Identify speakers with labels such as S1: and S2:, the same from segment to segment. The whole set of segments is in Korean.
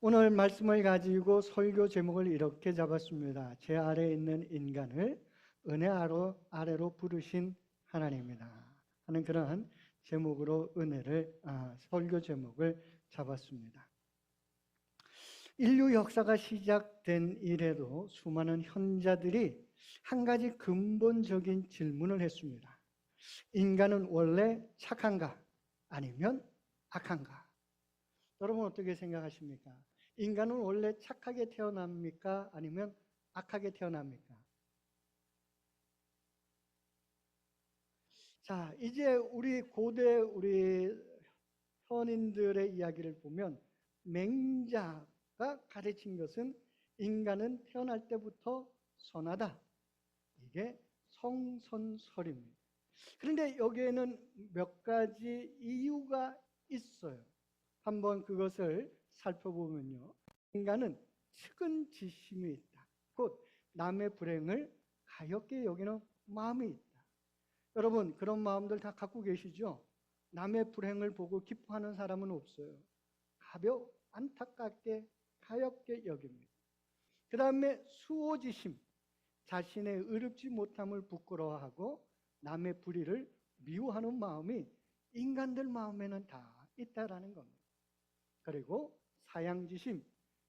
S1: 오늘 말씀을 가지고 설교 제목을 이렇게 잡았습니다. 제 아래에 있는 인간을 은혜 아래로 부르신 하나님이다 하는 그러한 제목으로 설교 제목을 잡았습니다. 인류 역사가 시작된 이래로 수많은 현자들이 한 가지 근본적인 질문을 했습니다. 인간은 원래 착한가? 아니면 악한가? 여러분 어떻게 생각하십니까? 인간은 원래 착하게 태어납니까? 아니면 악하게 태어납니까? 자, 이제 우리 고대 현인들의 이야기를 보면 맹자가 가르친 것은 인간은 태어날 때부터 선하다. 이게 성선설입니다. 그런데 여기에는 몇 가지 이유가 있어요. 한번 그것을 살펴보면요. 인간은 측은지심이 있다. 곧 남의 불행을 가볍게 여기는 마음이 있다. 여러분 그런 마음들 다 갖고 계시죠? 남의 불행을 보고 기뻐하는 사람은 없어요. 안타깝게 가볍게 여깁니다. 그 다음에 수호지심, 자신의 의롭지 못함을 부끄러워하고 남의 불의를 미워하는 마음이 인간들 마음에는 다 있다라는 겁니다. 그리고 사양지심,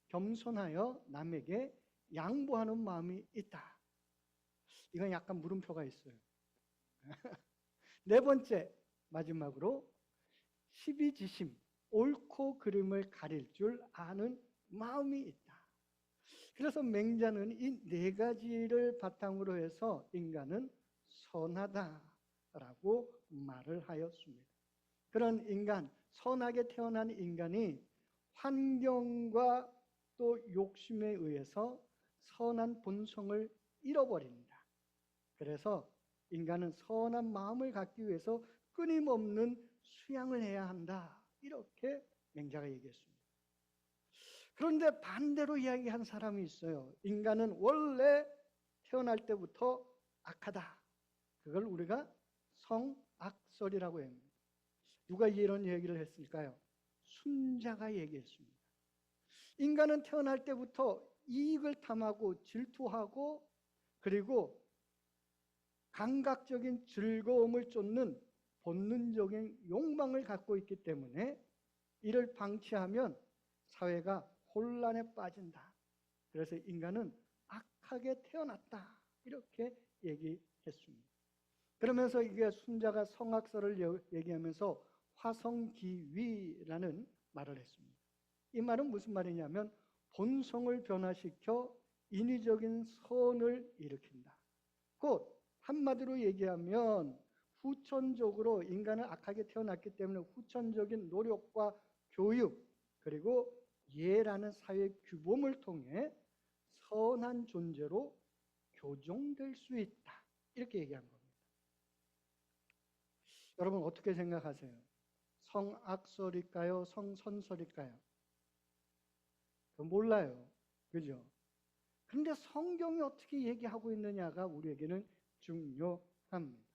S1: 겸손하여 남에게 양보하는 마음이 있다. 이건 약간 물음표가 있어요. 네 번째, 마지막으로 시비지심, 옳고 그름을 가릴 줄 아는 마음이 있다. 그래서 맹자는 이 네 가지를 바탕으로 해서 인간은 선하다라고 말을 하였습니다. 그런 인간, 선하게 태어난 인간이 환경과 또 욕심에 의해서 선한 본성을 잃어버린다. 그래서 인간은 선한 마음을 갖기 위해서 끊임없는 수양을 해야 한다. 이렇게 맹자가 얘기했습니다. 그런데 반대로 이야기한 사람이 있어요. 인간은 원래 태어날 때부터 악하다. 그걸 우리가 성악설이라고 합니다. 누가 이런 얘기를 했을까요? 순자가 얘기했습니다. 인간은 태어날 때부터 이익을 탐하고 질투하고 그리고 감각적인 즐거움을 쫓는 본능적인 욕망을 갖고 있기 때문에 이를 방치하면 사회가 혼란에 빠진다. 그래서 인간은 악하게 태어났다. 이렇게 얘기했습니다. 그러면서 이게 순자가 성악설을 얘기하면서 화성기위라는 말을 했습니다. 이 말은 무슨 말이냐면 본성을 변화시켜 인위적인 선을 일으킨다. 곧 한마디로 얘기하면 후천적으로 인간은 악하게 태어났기 때문에 후천적인 노력과 교육 그리고 예라는 사회 규범을 통해 선한 존재로 교정될 수 있다. 이렇게 얘기한 겁니다. 여러분 어떻게 생각하세요? 성악설일까요? 성선설일까요? 몰라요. 그죠? 그런데 성경이 어떻게 얘기하고 있느냐가 우리에게는 중요합니다.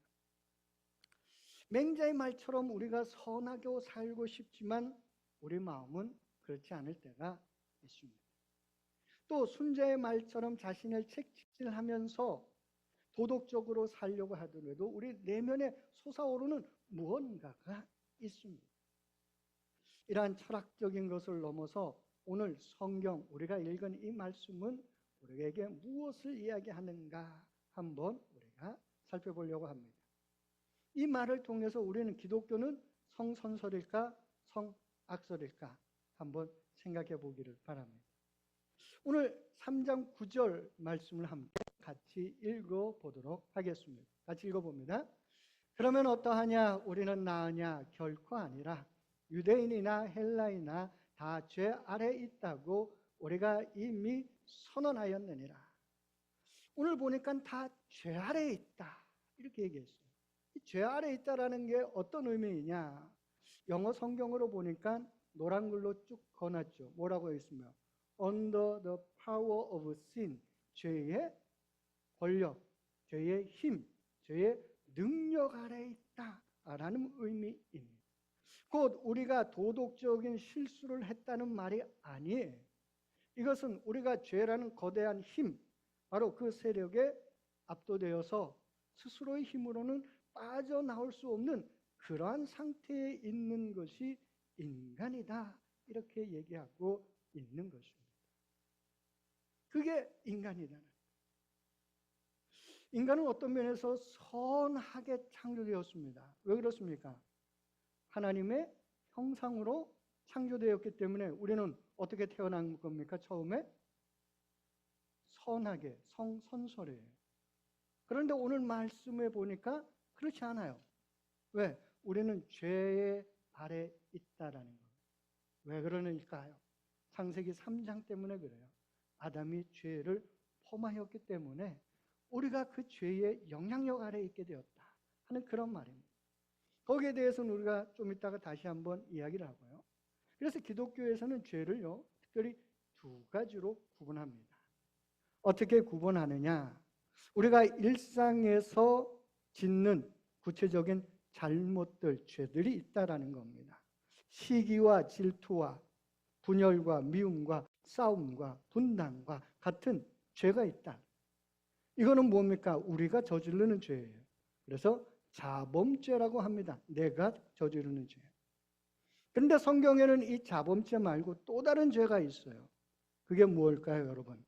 S1: 맹자의 말처럼 우리가 선하게 살고 싶지만 우리 마음은 그렇지 않을 때가 있습니다. 또 순자의 말처럼 자신을 책찍질하면서 도덕적으로 살려고 하더라도 우리 내면에 솟아오르는 무언가가 있습니다. 이러한 철학적인 것을 넘어서 오늘 성경 우리가 읽은 이 말씀은 우리에게 무엇을 이야기하는가 한번 우리가 살펴보려고 합니다. 이 말을 통해서 우리는 기독교는 성선설일까 성악설일까 한번 생각해 보기를 바랍니다. 오늘 3장 9절 말씀을 함께 같이 읽어보도록 하겠습니다. 같이 읽어봅니다. 그러면 어떠하냐? 우리는 나으냐? 결코 아니라 유대인이나 헬라이나 다 죄 아래 있다고 우리가 이미 선언하였느니라. 오늘 보니까 다 죄 아래 있다 이렇게 얘기했어요. 이 죄 아래 있다라는 게 어떤 의미이냐? 영어 성경으로 보니까 노란 글로 쭉 거놨죠. 뭐라고 했으며 Under the power of sin, 죄의 권력, 죄의 힘, 죄의 능력 아래 있다라는 의미입니다. 곧 우리가 도덕적인 실수를 했다는 말이 아니에요. 이것은 우리가 죄라는 거대한 힘, 바로 그 세력에 압도되어서 스스로의 힘으로는 빠져나올 수 없는 그러한 상태에 있는 것이 인간이다. 이렇게 얘기하고 있는 것입니다. 그게 인간이다. 인간은 어떤 면에서 선하게 창조되었습니다. 왜 그렇습니까? 하나님의 형상으로 창조되었기 때문에 우리는 어떻게 태어난 겁니까? 처음에 선하게, 성선설이에요. 그런데 오늘 말씀에 보니까 그렇지 않아요. 왜? 우리는 죄의 아래 있다라는 거예요. 왜 그러는가요? 창세기 3장 때문에 그래요. 아담이 죄를 범하였기 때문에 우리가 그 죄의 영향력 아래 있게 되었다 하는 그런 말입니다. 거기에 대해서는 우리가 좀 이따가 다시 한번 이야기를 하고요. 그래서 기독교에서는 죄를요, 특별히 두 가지로 구분합니다. 어떻게 구분하느냐? 우리가 일상에서 짓는 구체적인 잘못들, 죄들이 있다라는 겁니다. 시기와 질투와 분열과 미움과 싸움과 분당과 같은 죄가 있다. 이거는 뭡니까? 우리가 저지르는 죄예요. 그래서 자범죄라고 합니다. 내가 저지르는 죄. 그런데 성경에는 이 자범죄 말고 또 다른 죄가 있어요. 그게 무엇일까요, 여러분?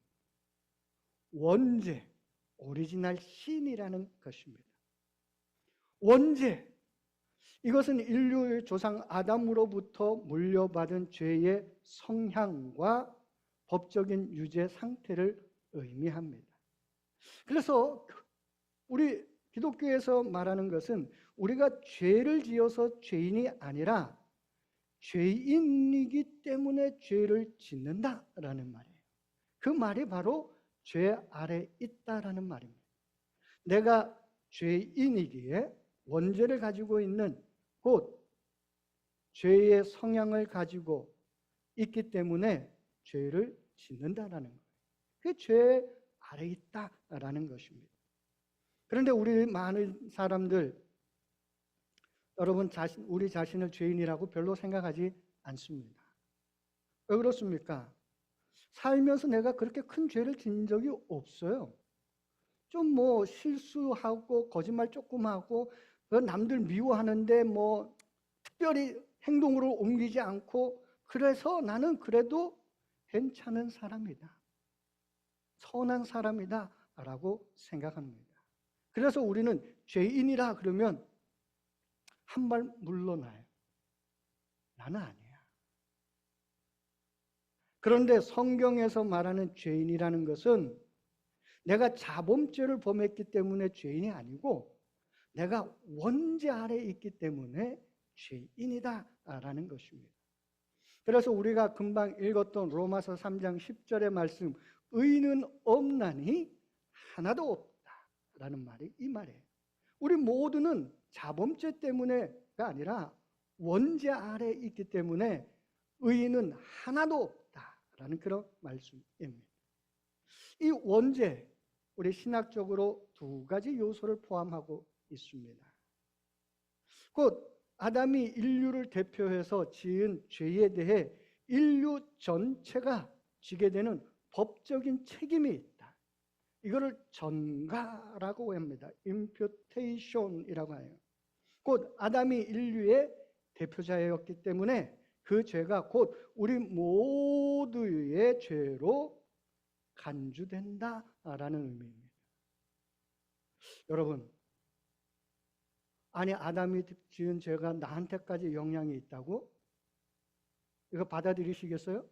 S1: 원죄, 오리지널 신이라는 것입니다. 원죄, 이것은 인류의 조상 아담으로부터 물려받은 죄의 성향과 법적인 유죄 상태를 의미합니다. 그래서 우리 기독교에서 말하는 것은 우리가 죄를 지어서 죄인이 아니라 죄인이기 때문에 죄를 짓는다라는 말이에요. 그 말이 바로 죄 아래 있다라는 말입니다. 내가 죄인이기에 원죄를 가지고 있는, 곧 죄의 성향을 가지고 있기 때문에 죄를 짓는다라는 거예요. 그게 죄 아래 있다라는 것입니다. 그런데 우리 많은 사람들, 여러분 우리 자신을 죄인이라고 별로 생각하지 않습니다. 왜 그렇습니까? 살면서 내가 그렇게 큰 죄를 지은 적이 없어요. 좀 뭐 실수하고 거짓말 조금 하고 남들 미워하는데 뭐 특별히 행동으로 옮기지 않고, 그래서 나는 그래도 괜찮은 사람이다, 선한 사람이다 라고 생각합니다. 그래서 우리는 죄인이라 그러면 한 발 물러나요. 나는 아니야. 그런데 성경에서 말하는 죄인이라는 것은 내가 자범죄를 범했기 때문에 죄인이 아니고 내가 원죄 아래 있기 때문에 죄인이다라는 것입니다. 그래서 우리가 금방 읽었던 로마서 3장 10절의 말씀, 의인은 없나니 하나도 없다라는 말이 이 말이에요. 우리 모두는 자범죄 때문에가 아니라 원죄 아래 있기 때문에 의인은 하나도 없다라는 그런 말씀입니다. 이 원죄, 우리 신학적으로 두 가지 요소를 포함하고 있습니다. 곧 아담이 인류를 대표해서 지은 죄에 대해 인류 전체가 지게 되는 법적인 책임이 있다. 이거를 전가라고 합니다. imputation이라고 해요. 곧 아담이 인류의 대표자였기 때문에 그 죄가 곧 우리 모두의 죄로 간주된다라는 의미입니다. 여러분, 아니 아담이 지은 죄가 나한테까지 영향이 있다고? 이거 받아들이시겠어요?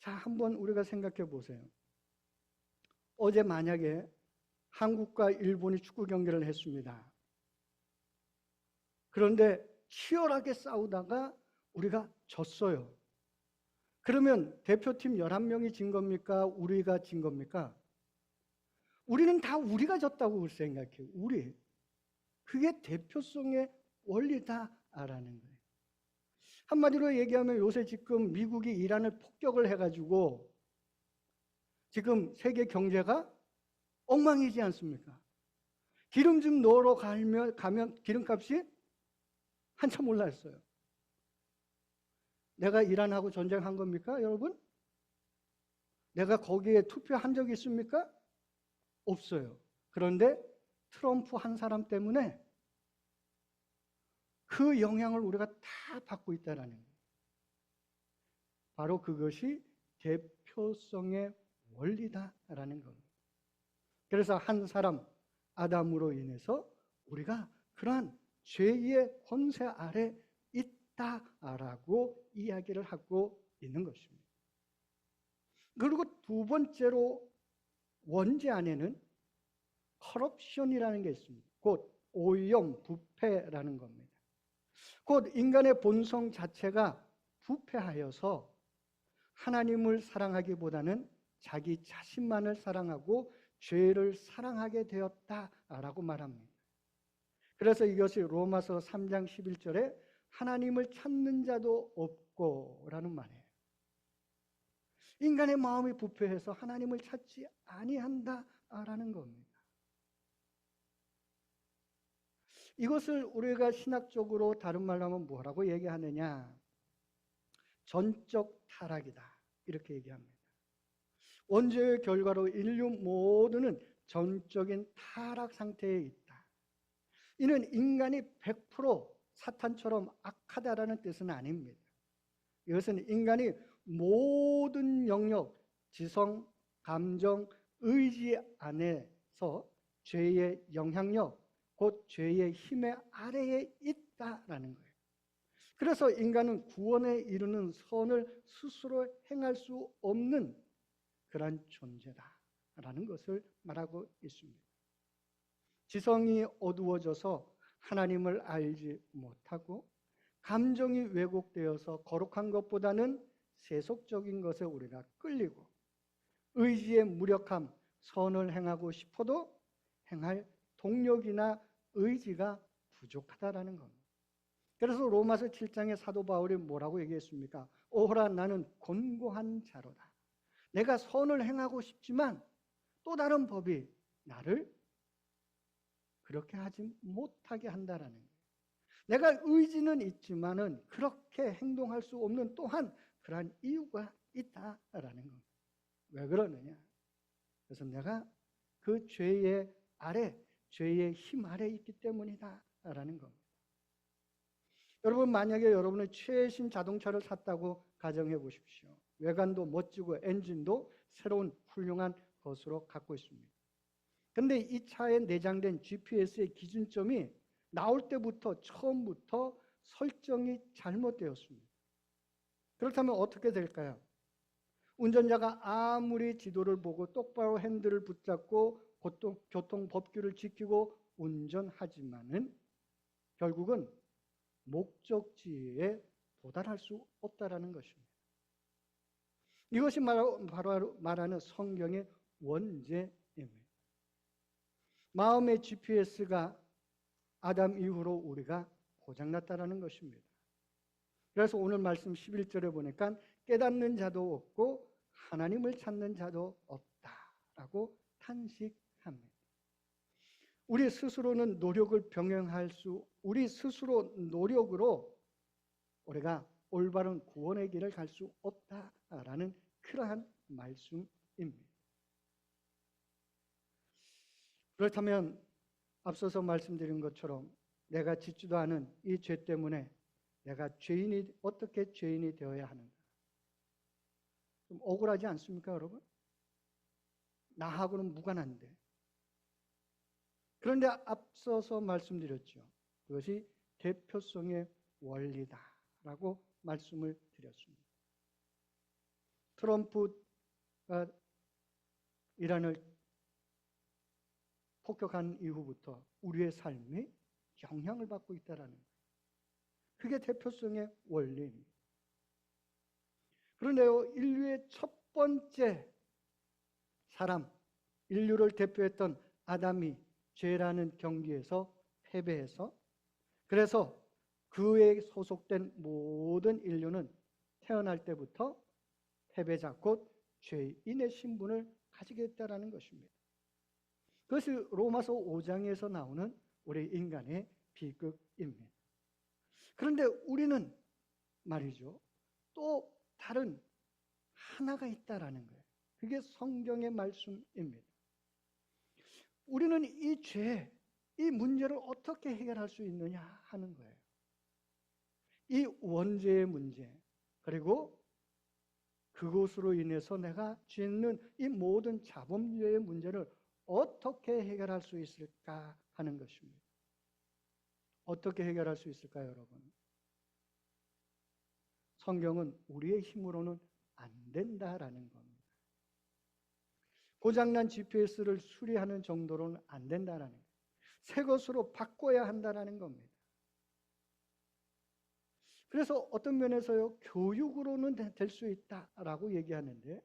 S1: 자, 한번 우리가 생각해 보세요. 어제 만약에 한국과 일본이 축구 경기를 했습니다. 그런데 치열하게 싸우다가 우리가 졌어요. 그러면 대표팀 11명이 진 겁니까? 우리가 진 겁니까? 우리는 다 우리가 졌다고 생각해요. 우리. 그게 대표성의 원리다라는 거예요. 한마디로 얘기하면 요새 지금 미국이 이란을 폭격을 해가지고 지금 세계 경제가 엉망이지 않습니까? 기름 좀 넣으러 가면 기름값이 한참 올랐어요. 내가 이란하고 전쟁한 겁니까, 여러분? 내가 거기에 투표한 적이 있습니까? 없어요. 그런데 트럼프 한 사람 때문에 그 영향을 우리가 다 받고 있다는 거예요. 바로 그것이 대표성의 원리다라는 겁니다. 그래서 한 사람 아담으로 인해서 우리가 그러한 죄의 권세 아래 있다라고 이야기를 하고 있는 것입니다. 그리고 두 번째로 원죄 안에는 커럽션이라는 게 있습니다. 곧 오염, 부패라는 겁니다. 곧 인간의 본성 자체가 부패하여서 하나님을 사랑하기보다는 자기 자신만을 사랑하고 죄를 사랑하게 되었다라고 말합니다. 그래서 이것이 로마서 3장 11절에 하나님을 찾는 자도 없고 라는 말이에요. 인간의 마음이 부패해서 하나님을 찾지 아니한다라는 겁니다. 이것을 우리가 신학적으로 다른 말로 하면 뭐라고 얘기하느냐? 전적 타락이다, 이렇게 얘기합니다. 원죄의 결과로 인류 모두는 전적인 타락 상태에 있다. 이는 인간이 100% 사탄처럼 악하다라는 뜻은 아닙니다. 이것은 인간이 모든 영역, 지성, 감정, 의지 안에서 죄의 영향력, 곧 죄의 힘의 아래에 있다라는 거예요. 그래서 인간은 구원에 이르는 선을 스스로 행할 수 없는 그런 존재다라는 것을 말하고 있습니다. 지성이 어두워져서 하나님을 알지 못하고 감정이 왜곡되어서 거룩한 것보다는 세속적인 것에 우리가 끌리고 의지의 무력함, 선을 행하고 싶어도 행할 동력이나 의지가 부족하다라는 겁니다. 그래서 로마서 7장의 사도 바울이 뭐라고 얘기했습니까? 오호라, 나는 곤고한 자로다. 내가 선을 행하고 싶지만 또 다른 법이 나를 그렇게 하지 못하게 한다라는 거예요. 내가 의지는 있지만은 그렇게 행동할 수 없는 또한 그러한 이유가 있다라는 겁니다. 왜 그러느냐? 그래서 내가 그 죄의 아래, 죄의 힘 아래 있기 때문이다라는 겁니다. 여러분, 만약에 여러분은 최신 자동차를 샀다고 가정해 보십시오. 외관도 멋지고 엔진도 새로운 훌륭한 것으로 갖고 있습니다. 근데 이 차에 내장된 GPS의 기준점이 나올 때부터 처음부터 설정이 잘못되었습니다. 그렇다면 어떻게 될까요? 운전자가 아무리 지도를 보고 똑바로 핸들을 붙잡고 교통 법규를 지키고 운전하지만은 결국은 목적지에 도달할 수 없다라는 것입니다. 이것이 바로 말하는 성경의 원죄입니다. 마음의 GPS가 아담 이후로 우리가 고장났다라는 것입니다. 그래서 오늘 말씀 11절에 보니까 깨닫는 자도 없고 하나님을 찾는 자도 없다라고 탄식합니다. 우리 스스로는 노력을 병행할 수, 우리 스스로 노력으로 우리가 올바른 구원의 길을 갈 수 없다라는 그러한 말씀입니다. 그렇다면 앞서서 말씀드린 것처럼 내가 짓지도 않은 이 죄 때문에 내가 어떻게 죄인이 되어야 하는가? 좀 억울하지 않습니까, 여러분? 나하고는 무관한데. 그런데 앞서서 말씀드렸죠. 그것이 대표성의 원리다라고 말씀을 드렸습니다. 트럼프가 이란을 폭격한 이후부터 우리의 삶이 영향을 받고 있다는 거예요. 그게 대표성의 원리입니다. 그런데요, 인류의 첫 번째 사람, 인류를 대표했던 아담이 죄라는 경기에서 패배해서, 그래서 그에 소속된 모든 인류는 태어날 때부터 패배자, 곧 죄인의 신분을 가지게 됐다는 것입니다. 그것이 로마서 5장에서 나오는 우리 인간의 비극입니다. 그런데 우리는 말이죠, 또 다른 하나가 있다라는 거예요. 그게 성경의 말씀입니다. 우리는 이 죄, 이 문제를 어떻게 해결할 수 있느냐 하는 거예요. 이 원죄의 문제, 그리고 그것으로 인해서 내가 짓는 이 모든 자범죄의 문제를 어떻게 해결할 수 있을까 하는 것입니다. 어떻게 해결할 수 있을까요, 여러분? 성경은 우리의 힘으로는 안 된다라는 겁니다. 고장난 GPS를 수리하는 정도로는 안 된다라는 거예요. 새 것으로 바꿔야 한다라는 겁니다. 그래서 어떤 면에서요, 교육으로는 될 수 있다라고 얘기하는데,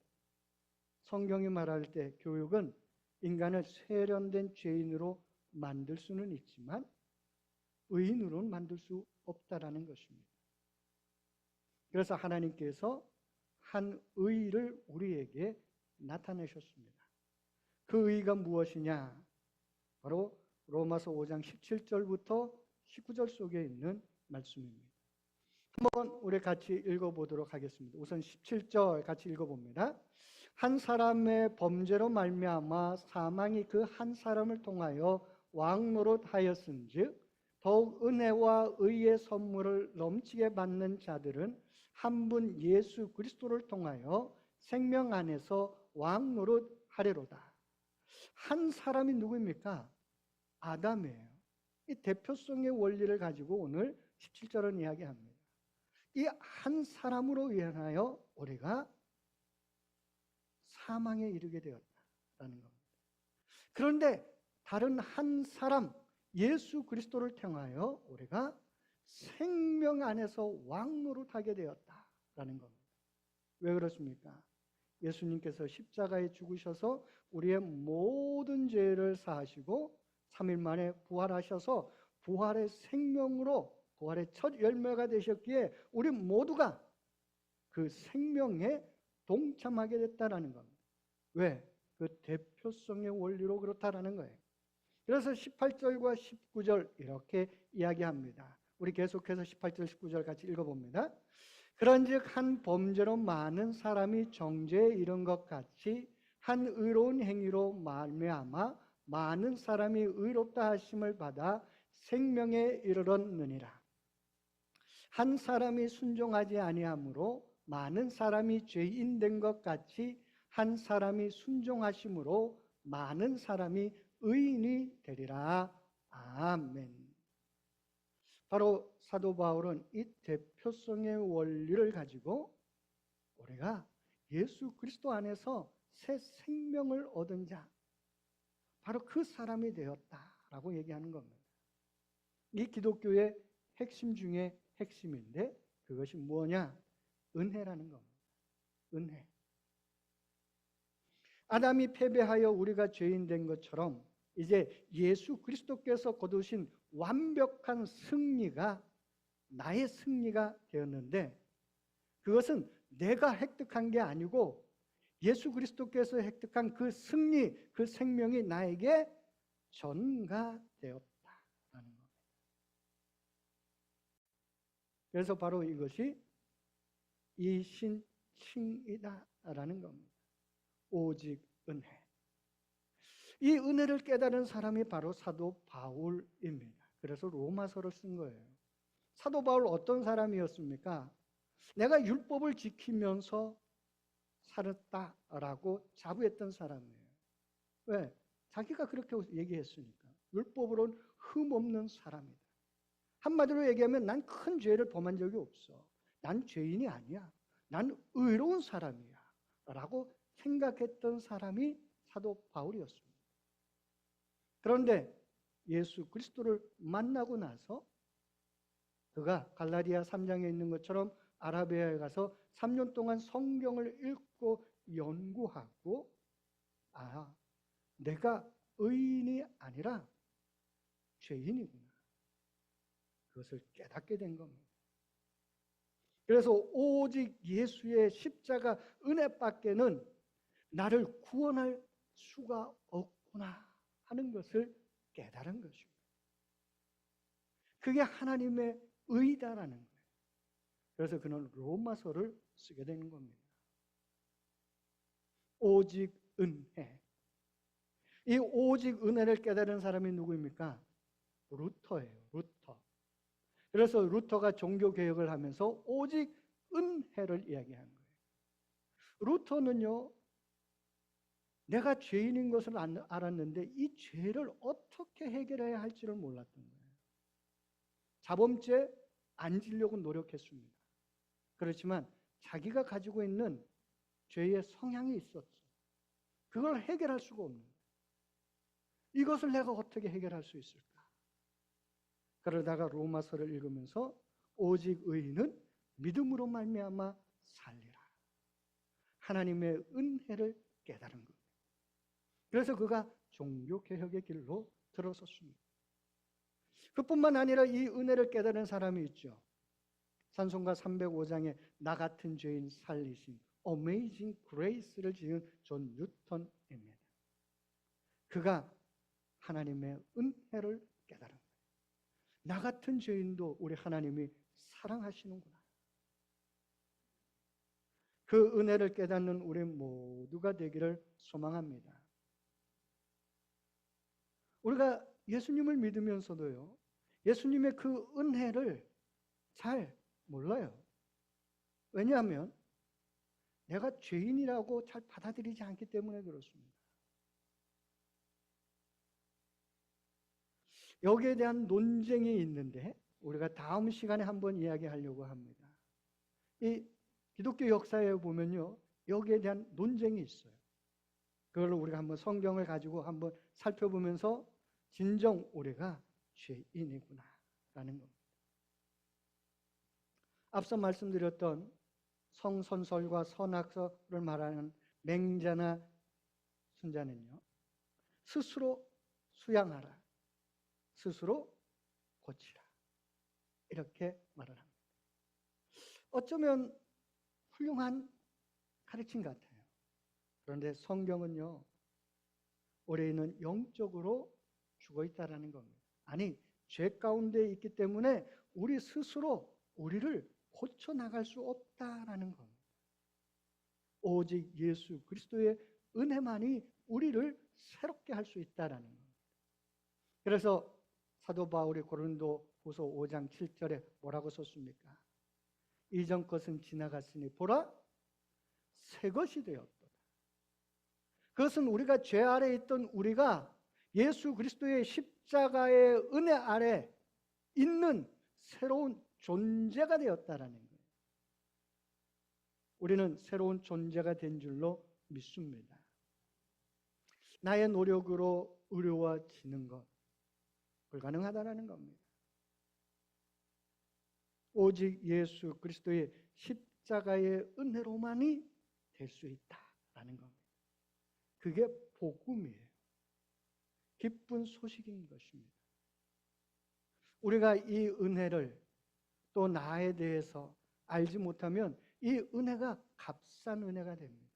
S1: 성경이 말할 때 교육은 인간을 세련된 죄인으로 만들 수는 있지만 의인으로는 만들 수 없다라는 것입니다. 그래서 하나님께서 한 의의를 우리에게 나타내셨습니다. 그 의의가 무엇이냐? 바로 로마서 5장 17절부터 19절 속에 있는 말씀입니다. 한번 우리 같이 읽어보도록 하겠습니다. 우선 17절 같이 읽어봅니다. 한 사람의 범죄로 말미암아 사망이 그 한 사람을 통하여 왕노릇하였은즉 더욱 은혜와 의의 선물을 넘치게 받는 자들은 한 분 예수 그리스도를 통하여 생명 안에서 왕노릇하리로다. 한 사람이 누구입니까? 아담이에요. 이 대표성의 원리를 가지고 오늘 17절은 이야기합니다. 이 한 사람으로 인하여 우리가 사망에 이르게 되었다라는 겁니다. 그런데 다른 한 사람 예수 그리스도를 통하여 우리가 생명 안에서 왕노릇하게 되었다라는 겁니다. 왜 그렇습니까? 예수님께서 십자가에 죽으셔서 우리의 모든 죄를 사하시고 3일 만에 부활하셔서 부활의 생명으로 부활의 첫 열매가 되셨기에 우리 모두가 그 생명에 동참하게 됐다라는 겁니다. 왜? 그 대표성의 원리로 그렇다라는 거예요. 그래서 18절과 19절 이렇게 이야기합니다. 우리 계속해서 18절, 19절 같이 읽어봅니다. 그런즉 한 범죄로 많은 사람이 정죄에 이른 것 같이 한 의로운 행위로 말미암아 많은 사람이 의롭다 하심을 받아 생명에 이르렀느니라. 한 사람이 순종하지 아니하므로 많은 사람이 죄인 된 것 같이 한 사람이 순종하심으로 많은 사람이 의인이 되리라. 아멘. 바로 사도 바울은 이 대표성의 원리를 가지고 우리가 예수 그리스도 안에서 새 생명을 얻은 자, 바로 그 사람이 되었다라고 얘기하는 겁니다. 이 기독교의 핵심 중에 핵심인데 그것이 뭐냐? 은혜라는 겁니다. 은혜. 아담이 패배하여 우리가 죄인 된 것처럼 이제 예수 그리스도께서 거두신 완벽한 승리가 나의 승리가 되었는데 그것은 내가 획득한 게 아니고 예수 그리스도께서 획득한 그 승리, 그 생명이 나에게 전가되었다라는 겁니다. 그래서 바로 이것이 이신칭이다라는 겁니다. 오직 은혜. 이 은혜를 깨달은 사람이 바로 사도 바울입니다. 그래서 로마서를 쓴 거예요. 사도 바울 어떤 사람이었습니까? 내가 율법을 지키면서 살았다라고 자부했던 사람이에요. 왜? 자기가 그렇게 얘기했으니까. 율법으로는 흠없는 사람이다. 한마디로 얘기하면 난 큰 죄를 범한 적이 없어. 난 죄인이 아니야. 난 의로운 사람이야. 라고 생각했던 사람이 사도 바울이었습니다. 그런데 예수 그리스도를 만나고 나서 그가 갈라디아 3장에 있는 것처럼 아라비아에 가서 3년 동안 성경을 읽고 연구하고 내가 의인이 아니라 죄인이구나. 그것을 깨닫게 된 겁니다. 그래서 오직 예수의 십자가 은혜밖에는 나를 구원할 수가 없구나 하는 것을 깨달은 것입니다. 그게 하나님의 의다라는 거예요. 그래서 그는 로마서를 쓰게 되는 겁니다. 오직 은혜. 이 오직 은혜를 깨달은 사람이 누구입니까? 루터예요. 루터. 그래서 루터가 종교개혁을 하면서 오직 은혜를 이야기한 거예요. 루터는요, 내가 죄인인 것을 알았는데 이 죄를 어떻게 해결해야 할지를 몰랐던 거예요. 자범죄 안 지려고 노력했습니다. 그렇지만 자기가 가지고 있는 죄의 성향이 있었죠. 그걸 해결할 수가 없는 거예요. 이것을 내가 어떻게 해결할 수 있을까? 그러다가 로마서를 읽으면서 오직 의인은 믿음으로 말미암아 살리라. 하나님의 은혜를 깨달은 겁니다. 그래서 그가 종교개혁의 길로 들어섰습니다. 그뿐만 아니라 이 은혜를 깨달은 사람이 있죠. 찬송가 305장에 나 같은 죄인 살리신 Amazing Grace를 지은 존 뉴턴입니다. 그가 하나님의 은혜를 깨달은 거예요. 나 같은 죄인도 우리 하나님이 사랑하시는구나. 그 은혜를 깨닫는 우리 모두가 되기를 소망합니다. 우리가 예수님을 믿으면서도요, 예수님의 그 은혜를 잘 몰라요. 왜냐하면 내가 죄인이라고 잘 받아들이지 않기 때문에 그렇습니다. 여기에 대한 논쟁이 있는데 우리가 다음 시간에 한번 이야기하려고 합니다. 이 기독교 역사에 보면요, 여기에 대한 논쟁이 있어요. 그걸 우리가 한번 성경을 가지고 한번 살펴보면서 진정 우리가 죄인이구나 라는 겁니다. 앞서 말씀드렸던 성선설과 선악설을 말하는 맹자나 순자는요, 스스로 수양하라, 스스로 고치라, 이렇게 말을 합니다. 어쩌면 훌륭한 가르침 같아요. 그런데 성경은요, 우리는 영적으로 죽어 있다라는 겁니다. 아니, 죄 가운데 있기 때문에 우리 스스로 우리를 고쳐 나갈 수 없다라는 겁니다. 오직 예수 그리스도의 은혜만이 우리를 새롭게 할 수 있다라는 겁니다. 그래서 사도 바울이 고린도후서 5장 7절에 뭐라고 썼습니까? 이전 것은 지나갔으니 보라 새 것이 되었도다. 그것은 우리가 죄 아래 있던 우리가 예수 그리스도의 십자가의 은혜 아래 있는 새로운 존재가 되었다라는 거예요. 우리는 새로운 존재가 된 줄로 믿습니다. 나의 노력으로 의로워지는 것 불가능하다라는 겁니다. 오직 예수 그리스도의 십자가의 은혜로만이 될 수 있다라는 겁니다. 그게 복음이에요. 기쁜 소식인 것입니다. 우리가 이 은혜를 또 나에 대해서 알지 못하면 이 은혜가 값싼 은혜가 됩니다.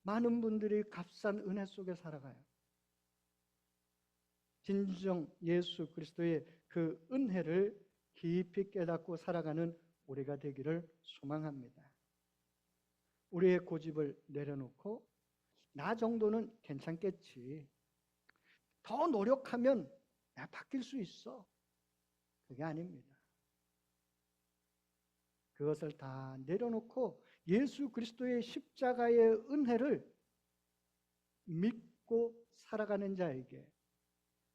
S1: 많은 분들이 값싼 은혜 속에 살아가요. 진정 예수 그리스도의 그 은혜를 깊이 깨닫고 살아가는 우리가 되기를 소망합니다. 우리의 고집을 내려놓고 나 정도는 괜찮겠지, 더 노력하면 내가 바뀔 수 있어, 그게 아닙니다. 그것을 다 내려놓고 예수 그리스도의 십자가의 은혜를 믿고 살아가는 자에게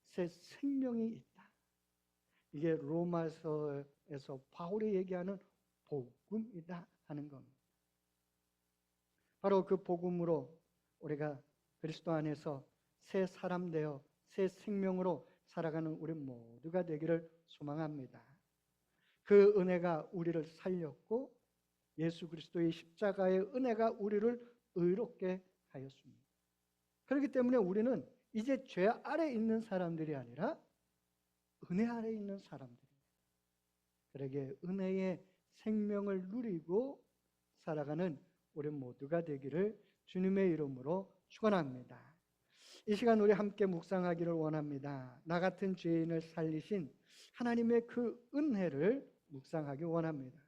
S1: 새 생명이 있다. 이게 로마서에서 바울이 얘기하는 복음이다 하는 겁니다. 바로 그 복음으로 우리가 그리스도 안에서 새 사람 되어 새 생명으로 살아가는 우리 모두가 되기를 소망합니다. 그 은혜가 우리를 살렸고 예수 그리스도의 십자가의 은혜가 우리를 의롭게 하였습니다. 그렇기 때문에 우리는 이제 죄 아래 있는 사람들이 아니라 은혜 아래 있는 사람들입니다. 그러기에 은혜의 생명을 누리고 살아가는 우리 모두가 되기를 주님의 이름으로 축원합니다. 이 시간 우리 함께 묵상하기를 원합니다. 나 같은 죄인을 살리신 하나님의 그 은혜를 묵상하기 원합니다.